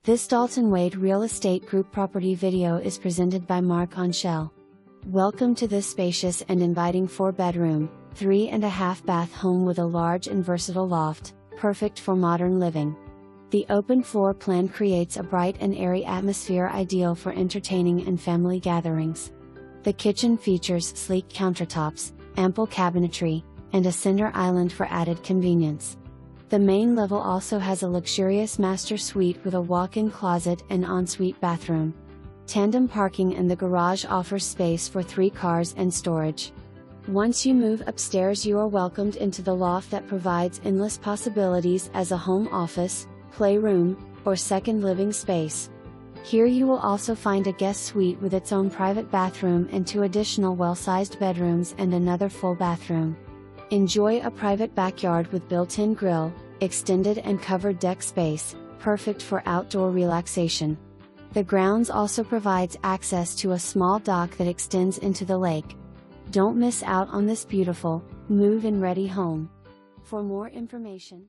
This Dalton Wade Real Estate Group property video is presented by Mark Onshell. Welcome to this spacious and inviting 4-bedroom, 3.5-bath home with a large and versatile loft, perfect for modern living. The open floor plan creates a bright and airy atmosphere ideal for entertaining and family gatherings. The kitchen features sleek countertops, ample cabinetry, and a center island for added convenience. The main level also has a luxurious master suite with a walk-in closet and ensuite bathroom. Tandem parking in the garage offers space for 3 cars and storage. Once you move upstairs, you are welcomed into the loft that provides endless possibilities as a home office, playroom, or second living space. Here you will also find a guest suite with its own private bathroom and 2 additional well-sized bedrooms and another full bathroom. Enjoy a private backyard with built-in grill, extended and covered deck space, perfect for outdoor relaxation. The grounds also provides access to a small dock that extends into the lake. Don't miss out on this beautiful, move-in ready home. For more information,